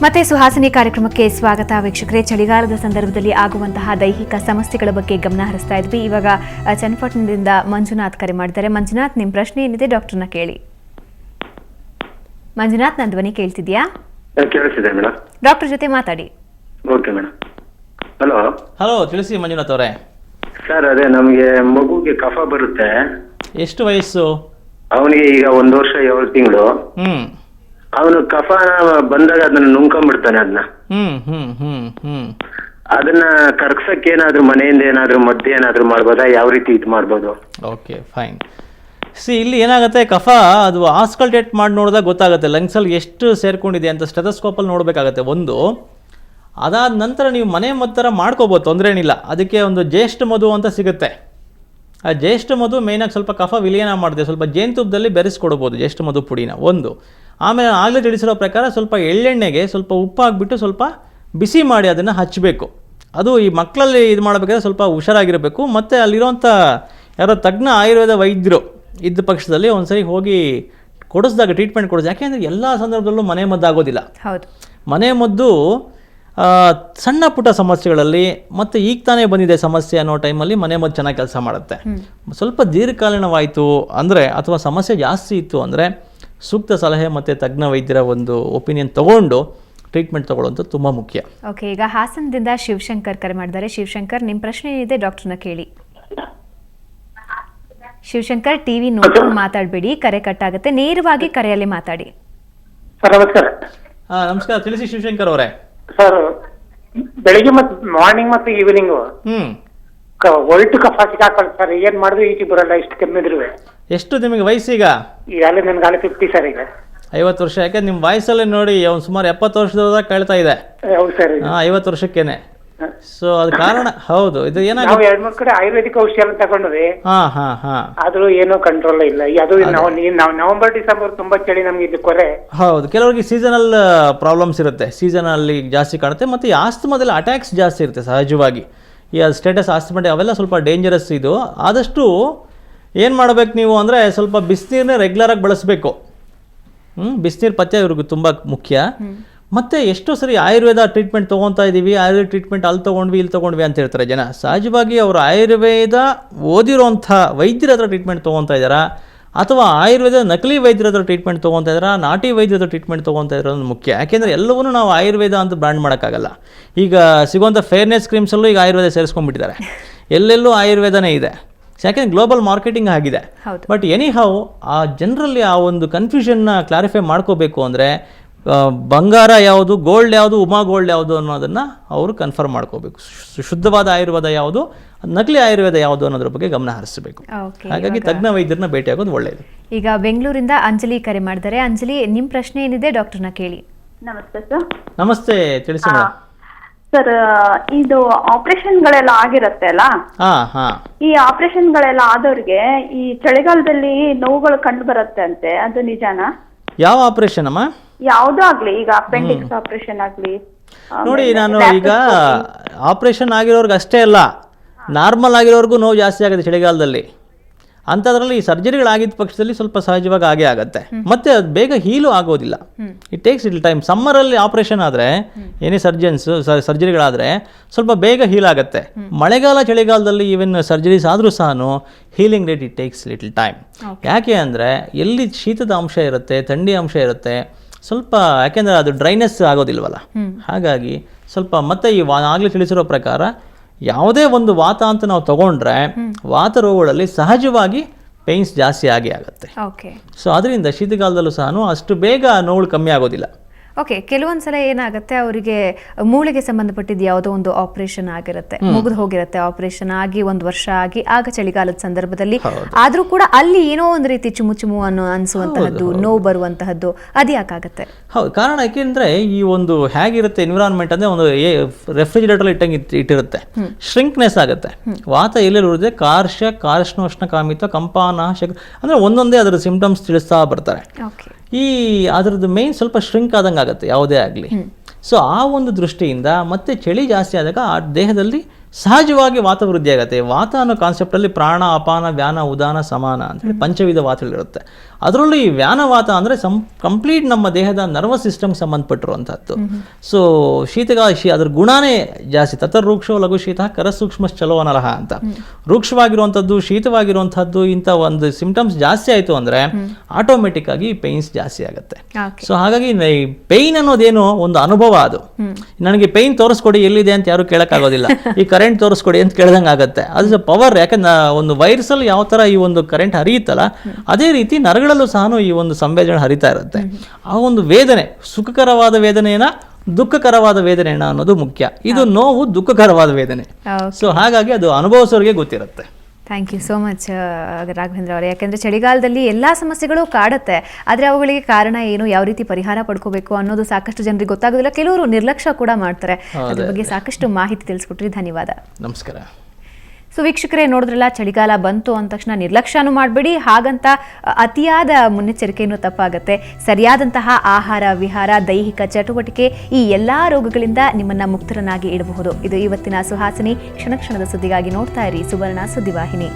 ಮತ್ತೆ ಸುಹಾಸಿನಿ ಕಾರ್ಯಕ್ರಮಕ್ಕೆ ಸ್ವಾಗತ ವೀಕ್ಷಕರೇ. ಚಳಿಗಾಲದ ಸಂದರ್ಭದಲ್ಲಿ ಆಗುವಂತಹ ದೈಹಿಕ ಸಮಸ್ಯೆಗಳ ಬಗ್ಗೆ ಗಮನ ಹರಿಸ್ತಾ ಇದ್ವಿ. ಇವಾಗ ಚನ್ನಪಟ್ಟಣದಿಂದ ಮಂಜುನಾಥ್ ಕರೆ ಮಾಡಿದ್ದಾರೆ. ಮಂಜುನಾಥ್, ನಿಮ್ಮ ಪ್ರಶ್ನೆ ಏನಿದೆ ಡಾಕ್ಟರ್ನ ಕೇಳಿ. ಮಂಜುನಾಥ್, ನನ್ನ ಧ್ವನಿ ಕೇಳ್ತಿದ್ಯಾ? ಕೇಳಿಸಿದೆ ಮೇಡಮ್. ಡಾಕ್ಟರ್ ಜೊತೆ ಮಾತಾಡಿ. Okay madam. ಹಲೋ ಹಲೋ, ತಿಳಿಸಿ ಮಂಜುನಾಥ್ ಅವರೇ. ಸರ್, ಅದೇ ನಮಗೆ ಮಗುಗೆ ಕಫ ಬರುತ್ತೆ. ಎಷ್ಟು ವಯಸ್ಸು? ಅವನಿಗೆ ಈಗ 1 ವರ್ಷ 7 ತಿಂಗಳು. ಅವನು ಕಫ ಬಂದಾಗ ಅದನ್ನ ನುಂಗ್ಕೊಂಡ್ಬಿಡ್ತಾನೆ. ಅದನ್ನ ಕರ್ಗ್ಸಕ್ಕೆ ಏನಾದ್ರು ಮನೆಯಿಂದ ಏನಾದ್ರು ಮದ್ದು ಏನಾದ್ರು ಮಾಡ್ಬೋದಾ? ಯಾವ ರೀತಿ ಇದು ಮಾಡ್ಬೋದು? Okay, fine. ಇಲ್ಲಿ ಏನಾಗುತ್ತೆ, ಕಫ ಅದು ಆಸ್ಕಲ್ಟೇಟ್ ಮಾಡಿ ನೋಡಿದಾಗ ಗೊತ್ತಾಗುತ್ತೆ ಲಂಗ್ಸಲ್ಲಿ ಎಷ್ಟು ಸೇರ್ಕೊಂಡಿದೆ ಅಂತ. ಸ್ಟೆಥೋಸ್ಕೋಪಲ್ಲಿ ನೋಡಬೇಕಾಗತ್ತೆ ಒಂದು. ಅದಾದ ನಂತರ ನೀವು ಮನೆ ಮದ್ದರ ಮಾಡ್ಕೋಬೋದು, ತೊಂದರೆ ಏನಿಲ್ಲ. ಅದಕ್ಕೆ ಒಂದು ಜ್ಯೇಷ್ಠ ಮಧು ಅಂತ ಸಿಗುತ್ತೆ. ಆ ಜ್ಯೇಷ್ಠ ಮಧು ಮೇಯ್ನಾಗಿ ಸ್ವಲ್ಪ ಕಫ ವಿಲೀನ ಮಾಡಿದೆ, ಸ್ವಲ್ಪ ಜೇನುತುಪ್ಪದಲ್ಲಿ ಬೆರೆಸ್ಕೊಡ್ಬೋದು ಜ್ಯೇಷ್ಠ ಮಧು ಪುಡಿನ ಒಂದು. ಆಮೇಲೆ ಆಗಲೇ ತಿಳಿಸಿರೋ ಪ್ರಕಾರ ಸ್ವಲ್ಪ ಎಳ್ಳೆಣ್ಣೆಗೆ ಸ್ವಲ್ಪ ಉಪ್ಪು ಹಾಕ್ಬಿಟ್ಟು ಸ್ವಲ್ಪ ಬಿಸಿ ಮಾಡಿ ಅದನ್ನು ಹಚ್ಚಬೇಕು. ಅದು ಈ ಮಕ್ಕಳಲ್ಲಿ ಇದು ಮಾಡಬೇಕಾದ್ರೆ ಸ್ವಲ್ಪ ಹುಷಾರಾಗಿರಬೇಕು. ಮತ್ತು ಅಲ್ಲಿರೋಂಥ ಯಾರೋ ತಜ್ಞ ಆಯುರ್ವೇದ ವೈದ್ಯರು ಇದ್ದ ಪಕ್ಷದಲ್ಲಿ ಒಂದ್ಸರಿ ಹೋಗಿ ಕೊಡಿಸಿದಾಗ ಟ್ರೀಟ್ಮೆಂಟ್ ಕೊಡಿಸಿ. ಯಾಕೆಂದರೆ ಎಲ್ಲ ಸಂದರ್ಭದಲ್ಲೂ ಮನೆ ಮದ್ದು ಆಗೋದಿಲ್ಲ. ಹೌದು, ಮನೆ ಮದ್ದು ಸಣ್ಣ ಪುಟ್ಟ ಸಮಸ್ಯೆಗಳಲ್ಲಿ ಮತ್ತು ಈಗ ತಾನೇ ಬಂದಿದೆ ಸಮಸ್ಯೆ ಅನ್ನೋ ಟೈಮಲ್ಲಿ ಮನೆ ಮದ್ದು ಚೆನ್ನಾಗಿ ಕೆಲಸ ಮಾಡುತ್ತೆ. ಸ್ವಲ್ಪ ದೀರ್ಘಕಾಲೀನವಾಯಿತು ಅಂದರೆ ಅಥವಾ ಸಮಸ್ಯೆ ಜಾಸ್ತಿ ಇತ್ತು ಅಂದರೆ ಸೂಕ್ತ ಸಲಹೆ ಮತ್ತು ತಜ್ಞ ವೈದ್ಯರ ಒಂದು ಒಪಿನಿಯನ್ ತೊಗೊಂಡು ಟ್ರೀಟ್ಮೆಂಟ್ ತೊಗೊಳ್ಳೋದು ತುಂಬ ಮುಖ್ಯ. ಓಕೆ, ಈಗ ಹಾಸನದಿಂದ ಶಿವಶಂಕರ್ ಕರೆ ಮಾಡಿದ್ದಾರೆ. ಶಿವಶಂಕರ್, ನಿಮ್ಮ ಪ್ರಶ್ನೆ ಏನಿದೆ ಡಾಕ್ಟರ್ನ ಕೇಳಿ. ಶಿವಶಂಕರ್, ಟಿವಿ ನೋಡ್ಕೊಂಡು ಮಾತಾಡಬೇಡಿ, ಕರೆ ಕಟ್ ಆಗುತ್ತೆ. ನೇರವಾಗಿ ಕರೆಯಲ್ಲಿ ಮಾತಾಡಿ. ಸರ್ ನಮಸ್ಕಾರ. ನಮಸ್ಕಾರ, ತಿಳಿಸಿ ಶಿವಶಂಕರ್ ಅವರೇ. ಸರ್, ಬೆಳಿಗ್ಗೆ ಮತ್ತು ಮಾರ್ನಿಂಗ್ ಮತ್ತು ಈವ್ನಿಂಗ್ ಒಳ್ಟು ಕಫ ಸಿಕ್ಕಾಕೊಳ್ಳಿ ಸರ್. ಏನ್ ಮಾಡಿದ್ರು ಈಚೆ ಬರಲ್ಲ, ಇಷ್ಟು ಕೆಮ್ಮಿದ್ರು. ಎಷ್ಟು ನಿಮಗೆ ವಯಸ್ಸೀಗ? ಈಗಾಗಲೇ ನನ್ಗಾಲೆ 50 ಸರ್. ಈಗ 50 ವರ್ಷ. ಯಾಕೆ ನಿಮ್ಮ ವಾಯ್ಸಲ್ಲೇ ನೋಡಿ ಅವ್ನು ಸುಮಾರು 70 ವರ್ಷದ ಕೇಳ್ತಾ ಇದೆ. ಹೌದು ಸರ್. 50 ವರ್ಷಕ್ಕೇನೆ. ಸೊ ಅದು ಕಾರಣ ಹೌದು. ಇದು ಏನಾಗುತ್ತೆ, ನಾವು 2-3 ಕಡೆ ಆಯುರ್ವೇದಿಕ್ ಔಷಧಿ ಎಲ್ಲ ತಗೊಂಡ್ವಿ. ಆದ್ರೂ ಏನೋ ಕಂಟ್ರೋಲ್ ಇಲ್ಲ. ಅದು ನಾವು ನವೆಂಬರ್ ಡಿಸೆಂಬರ್ ತುಂಬಾ ಚಳಿ ನಮ್ಗೆ ಇದು ಕೊರೆ. ಹೌದು, ಕೆಲವರಿಗೆ ಸೀಸನಲ್ ಪ್ರಾಬ್ಲಮ್ಸ್ ಇರುತ್ತೆ, ಸೀಸನಲ್ಲಿ ಜಾಸ್ತಿ ಕಾಣುತ್ತೆ. ಮತ್ತು ಈ ಆಸ್ತಮಾದಲ್ಲಿ ಅಟ್ಯಾಕ್ಸ್ ಜಾಸ್ತಿ ಇರುತ್ತೆ ಸಹಜವಾಗಿ. ಈ ಸ್ಟೇಟಸ್ ಆಸ್ತಮೆಟಿಕ್ ಅವೆಲ್ಲ ಸ್ವಲ್ಪ ಡೇಂಜರಸ್. ಇದು ಆದಷ್ಟು ಏನು ಮಾಡಬೇಕು ನೀವು ಅಂದರೆ ಸ್ವಲ್ಪ ಬಿಸಿನೀರನ್ನೇ ರೆಗ್ಯುಲರಾಗಿ ಬಳಸಬೇಕು. ಬಿಸಿನೀರು ಪಥ್ಯ ಇವ್ರಿಗೆ ತುಂಬ ಮುಖ್ಯ. ಮತ್ತು ಎಷ್ಟೋ ಸರಿ ಆಯುರ್ವೇದ ಟ್ರೀಟ್ಮೆಂಟ್ ತೊಗೊತಾ ಇದ್ದೀವಿ, ಆಯುರ್ವೇದ ಟ್ರೀಟ್ಮೆಂಟ್ ಅಲ್ಲಿ ತೊಗೊಂಡ್ವಿ ಇಲ್ಲಿ ತೊಗೊಂಡ್ವಿ ಅಂತ ಹೇಳ್ತಾರೆ ಜನ. ಸಹಜವಾಗಿ ಅವರು ಆಯುರ್ವೇದ ಓದಿರೋಂಥ ವೈದ್ಯರ ಹತ್ರ ಟ್ರೀಟ್ಮೆಂಟ್ ತೊಗೊತಾ ಇದ್ದಾರಾ ಅಥವಾ ಆಯುರ್ವೇದ ನಕಲಿ ವೈದ್ಯರ ಹತ್ರ ಟ್ರೀಟ್ಮೆಂಟ್ ತೊಗೊತಾ ಇದ್ದಾರಾ, ನಾಟಿ ವೈದ್ಯರ ಹತ್ರ ಟ್ರೀಟ್ಮೆಂಟ್ ತೊಗೊತಾ ಇರೋದು ಮುಖ್ಯ. ಯಾಕೆಂದರೆ ಎಲ್ಲವನ್ನೂ ನಾವು ಆಯುರ್ವೇದ ಅಂತ ಬ್ರ್ಯಾಂಡ್ ಮಾಡೋಕ್ಕಾಗಲ್ಲ. ಈಗ ಸಿಗುವಂಥ ಫೇರ್ನೆಸ್ ಕ್ರೀಮ್ಸಲ್ಲೂ ಈಗ ಆಯುರ್ವೇದ ಸೇರಿಸ್ಕೊಂಡ್ಬಿಟ್ಟಿದ್ದಾರೆ. ಎಲ್ಲೆಲ್ಲೂ ಆಯುರ್ವೇದನೇ ಇದೆ, ಯಾಕೆಂದರೆ ಗ್ಲೋಬಲ್ ಮಾರ್ಕೆಟಿಂಗ್ ಆಗಿದೆ. ಬಟ್ ಎನಿಹೌ ಆ ಜನರಲ್ಲಿ ಆ ಒಂದು ಕನ್ಫ್ಯೂಷನ್ನ ಕ್ಲಾರಿಫೈ ಮಾಡ್ಕೋಬೇಕು ಅಂದರೆ ಬಂಗಾರ ಯಾವುದು, ಗೋಲ್ಡ್ ಯಾವುದು, ಉಮಾ ಗೋಲ್ಡ್ ಯಾವುದು ಅನ್ನೋದನ್ನು ಅವರು ಕನ್ಫರ್ಮ್ ಮಾಡ್ಕೋಬೇಕು. ಶುದ್ಧವಾದ ಆಯುರ್ವೇದ ಯಾವುದು, ನಕಲಿ ಆಯುರ್ವೇದ ಯಾವುದು ಅನ್ನೋದ್ರ ಬಗ್ಗೆ ಗಮನ ಹರಿಸಬೇಕು. ಹಾಗಾಗಿ ತಜ್ಞ ವೈದ್ಯರನ್ನ ಭೇಟಿಯಾಗೋದು ಒಳ್ಳೆಯದು. ಈಗ ಬೆಂಗಳೂರಿಂದ ಅಂಜಲಿ ಕರೆ ಮಾಡಿದ್ದಾರೆ. ಅಂಜಲಿ, ನಿಮ್ಮ ಪ್ರಶ್ನೆ ಏನಿದೆ ಡಾಕ್ಟರ್ನ ಕೇಳಿ. ನಮಸ್ತೆ ಸರ್. ನಮಸ್ತೆ, ತಿಳಿಸಿ ಮೇಡಮ್. ಸರ್, ಇದು ಆಪರೇಷನ್ಗಳೆಲ್ಲ ಆಗಿರುತ್ತೆ ಅಲ್ಲ, ಈ ಆಪರೇಷನ್ಗಳೆಲ್ಲ ಆದವ್ರಿಗೆ ಈ ಚಳಿಗಾಲದಲ್ಲಿ ನೋವುಗಳು ಕಂಡು ಬರುತ್ತೆ ಅಂತೆ, ಅದು ನಿಜಾನಾ? ಯಾವ ಆಪರೇಷನ್ ಅಮ್ಮ? ಯಾವುದೋ ಆಗ್ಲಿ, ಈಗ ಅಪೆಂಡಿಕ್ಸ್ ಆಪರೇಷನ್ ಆಗ್ಲಿ. ನೋಡಿ, ನಾನು ಈಗ ಆಪರೇಷನ್ ಆಗಿರೋರ್ಗೆ ಅಷ್ಟೇ ಅಲ್ಲ, ನಾರ್ಮಲ್ ಆಗಿರೋರ್ಗೂ ನೋವು ಜಾಸ್ತಿ ಆಗುತ್ತೆ ಚಳಿಗಾಲದಲ್ಲಿ. ಅಂಥದ್ರಲ್ಲಿ ಈ ಸರ್ಜರಿಗಳಾಗಿದ್ದ ಪಕ್ಷದಲ್ಲಿ ಸ್ವಲ್ಪ ಸಹಜವಾಗಿ ಆಗೇ ಆಗುತ್ತೆ. ಮತ್ತೆ ಅದು ಬೇಗ ಹೀಲು ಆಗೋದಿಲ್ಲ. It takes it time. ಸಮ್ಮರಲ್ಲಿ ಆಪರೇಷನ್ ಆದರೆ, ಏನೇ ಸರ್ಜರಿಗಳಾದರೆ ಸ್ವಲ್ಪ ಬೇಗ ಹೀಲ್ ಆಗುತ್ತೆ. ಮಳೆಗಾಲ ಚಳಿಗಾಲದಲ್ಲಿ ಈವನ್ ಸರ್ಜರೀಸ್ ಆದರೂ ಸಹ healing rate it takes little time. ಯಾಕೆ ಅಂದರೆ ಎಲ್ಲಿ ಶೀತದ ಅಂಶ ಇರುತ್ತೆ, ಥಂಡಿ ಅಂಶ ಇರುತ್ತೆ ಸ್ವಲ್ಪ, ಯಾಕೆಂದರೆ ಅದು ಡ್ರೈನೆಸ್ ಆಗೋದಿಲ್ವಲ್ಲ. ಹಾಗಾಗಿ ಸ್ವಲ್ಪ ಮತ್ತೆ ಈ ಆಗಲೇ ತಿಳಿಸಿರೋ ಪ್ರಕಾರ ಯಾವುದೇ ಒಂದು ವಾತ ಅಂತ ನಾವು ತಗೊಂಡ್ರೆ ವಾತ ರೋಗಗಳಲ್ಲಿ ಸಹಜವಾಗಿ ಪೇಯ್ನ್ಸ್ ಜಾಸ್ತಿ ಆಗುತ್ತೆ. ಸೊ ಅದರಿಂದ ಶೀತಕಾಲದಲ್ಲೂ ಸಹ ಅಷ್ಟು ಬೇಗ ನೋವು ಕಮ್ಮಿ ಆಗೋದಿಲ್ಲ. ಓಕೆ, ಕೆಲವೊಂದ್ಸಲ ಏನಾಗುತ್ತೆ, ಅವರಿಗೆ ಮೂಳೆಗೆ ಸಂಬಂಧಪಟ್ಟಿದ್ದು ಯಾವುದೋ ಒಂದು ಆಪರೇಷನ್ ಆಗಿರುತ್ತೆ, ಮುಗಿದು ಹೋಗಿರುತ್ತೆ, ಆಪರೇಷನ್ ಆಗಿ 1 ವರ್ಷ ಆಗಿ, ಆಗ ಚಳಿಗಾಲದ ಸಂದರ್ಭದಲ್ಲಿ ಆದ್ರೂ ಕೂಡ ಅಲ್ಲಿ ಏನೋ ಒಂದು ರೀತಿ ಚುಮು ಅನ್ಸುವಂತಹದ್ದು, ನೋವು ಬರುವಂತಹದ್ದು, ಅದು ಯಾಕಾಗತ್ತೆ? ಹೌದು, ಕಾರಣ ಯಾಕೆಂದ್ರೆ ಈ ಒಂದು ಹೇಗಿರುತ್ತೆ ಎನ್ವಿರಾನ್ಮೆಂಟ್ ಅಂದ್ರೆ ಒಂದು ರೆಫ್ರಿಜಿರೇಟರ್ ಇಟ್ಟಿರುತ್ತೆ, ಶ್ರಿಂಕ್ನೆಸ್ ಆಗುತ್ತೆ. ವಾತ ಎಲ್ಲೆಲ್ಲಿ ಉಳಿದ್ರೆ ಕಾರ್ಷ್ಣೋಷ್ಣ ಕಾಮಿತ ಕಂಪಾನ ಅಂದ್ರೆ ಒಂದೊಂದೇ ಅದರ ಸಿಂಪ್ಟಮ್ಸ್ ತಿಳಿಸ್ತಾ ಬರ್ತಾರೆ. ಈ ಅದರದ್ದು ಮೇನ್ ಸ್ವಲ್ಪ ಶ್ರಿಂಕ್ ಆದಂಗೆ ಆಗುತ್ತೆ ಯಾವುದೇ ಆಗಲಿ. ಸೊ ಆ ಒಂದು ದೃಷ್ಟಿಯಿಂದ ಮತ್ತೆ ಚಳಿ ಜಾಸ್ತಿ ಆದಾಗ ಆ ದೇಹದಲ್ಲಿ ಸಹಜವಾಗಿ ವಾತ ವೃದ್ಧಿ ಆಗುತ್ತೆ. ವಾತ ಅನ್ನೋ ಕಾನ್ಸೆಪ್ಟಲ್ಲಿ ಪ್ರಾಣ, ಅಪಾನ, ವ್ಯಾನ, ಉದಾನ, ಸಮಾನ ಅಂತೇಳಿ ಪಂಚವಿಧ ವಾತಗಳಿರುತ್ತೆ. ಅದರಲ್ಲೂ ಈ ವ್ಯಾನವಾತ ಅಂದರೆ ಕಂಪ್ಲೀಟ್ ನಮ್ಮ ದೇಹದ ನರ್ವಸ್ ಸಿಸ್ಟಮ್ಗೆ ಸಂಬಂಧಪಟ್ಟಿರುವಂಥದ್ದು. ಸೊ ಅದ್ರ ಗುಣನೇ ಜಾಸ್ತಿ. ತತರ್ರೂಕ್ಷೋ ಲಘು ಶೀತ ಕರಸೂಕ್ಷ್ಮಶ್ಚಲೋ ಅನಲಹ ಅಂತ. ರೂಕ್ಷವಾಗಿರುವಂಥದ್ದು, ಶೀತವಾಗಿರುವಂಥದ್ದು, ಇಂಥ ಒಂದು ಸಿಂಪ್ಟಮ್ಸ್ ಜಾಸ್ತಿ ಆಯಿತು ಅಂದರೆ ಆಟೋಮೆಟಿಕ್ ಆಗಿ ಪೇಯ್ನ್ಸ್ ಜಾಸ್ತಿ ಆಗುತ್ತೆ. ಸೊ ಹಾಗಾಗಿ ಪೇಯ್ನ್ ಅನ್ನೋದೇನು ಒಂದು ಅನುಭವ. ಅದು ನನಗೆ ಪೇಯ್ನ್ ತೋರಿಸ್ಕೊಡಿ ಎಲ್ಲಿದೆ ಅಂತ ಯಾರು ಕೇಳೋಕ್ಕಾಗೋದಿಲ್ಲ. ಈ ಕರೆಂಟ್ ತೋರಿಸ್ಕೊಡಿ ಅಂತ ಕೇಳ್ದಂಗೆ ಆಗುತ್ತೆ. ಅದು ಪವರ್. ಯಾಕಂದ್ರೆ ಒಂದು ವೈರಸಲ್ಲಿ ಯಾವ ಥರ ಈ ಒಂದು ಕರೆಂಟ್ ಹರಿಯುತ್ತಲ್ಲ, ಅದೇ ರೀತಿ ನರಗಳಲ್ಲೂ ಸಹ ಈ ಒಂದು ಸಂವೇದನೆ ಹರಿತಾ ಇರುತ್ತೆ. ಆ ಒಂದು ವೇದನೆ ಸುಖಕರವಾದ ವೇದನೆಯನ್ನ ದುಃಖಕರವಾದ ವೇದನೆಯನ್ನ ಅನ್ನೋದು ಮುಖ್ಯ. ಇದು ನೋವು ದುಃಖಕರವಾದ ವೇದನೆ. ಸೊ ಹಾಗಾಗಿ ಅದು ಅನುಭವಿಸೋರಿಗೆ ಗೊತ್ತಿರುತ್ತೆ. Thank you so much Raghavendra ಅವರೇ. ಯಾಕೆಂದರೆ ಚಳಿಗಾಲದಲ್ಲಿ ಎಲ್ಲ ಸಮಸ್ಯೆಗಳು ಕಾಡುತ್ತೆ, ಆದರೆ ಅವುಗಳಿಗೆ ಕಾರಣ ಏನು, ಯಾವ ರೀತಿ ಪರಿಹಾರ ಪಡ್ಕೋಬೇಕು ಅನ್ನೋದು ಸಾಕಷ್ಟು ಜನರಿಗೆ ಗೊತ್ತಾಗೋದಿಲ್ಲ. ಕೆಲವರು ನಿರ್ಲಕ್ಷ್ಯ ಕೂಡ ಮಾಡ್ತಾರೆ. ಅದ್ರ ಬಗ್ಗೆ ಸಾಕಷ್ಟು ಮಾಹಿತಿ ತಿಳಿಸ್ಕೊಟ್ರಿ. ಧನ್ಯವಾದ. ನಮಸ್ಕಾರ. ಸೊ ವೀಕ್ಷಕರೇ, ನೋಡಿದ್ರಲ್ಲ, ಚಳಿಗಾಲ ಬಂತು ಅಂದ ತಕ್ಷಣ ನಿರ್ಲಕ್ಷ್ಯನೂ ಮಾಡಬೇಡಿ. ಹಾಗಂತ ಅತಿಯಾದ ಮುನ್ನೆಚ್ಚರಿಕೆಯನ್ನು ತಪ್ಪಾಗುತ್ತೆ. ಸರಿಯಾದಂತಹ ಆಹಾರ ವಿಹಾರ, ದೈಹಿಕ ಚಟುವಟಿಕೆ ಈ ಎಲ್ಲ ರೋಗಗಳಿಂದ ನಿಮ್ಮನ್ನ ಮುಕ್ತರನ್ನಾಗಿ ಇಡಬಹುದು. ಇದು ಇವತ್ತಿನ ಸುಹಾಸಿನಿ. ಕ್ಷಣ ಕ್ಷಣದ ಸುದ್ದಿಗಾಗಿ ನೋಡ್ತಾ ಇರಿ ಸುವರ್ಣ ಸುದ್ದಿವಾಹಿನಿ.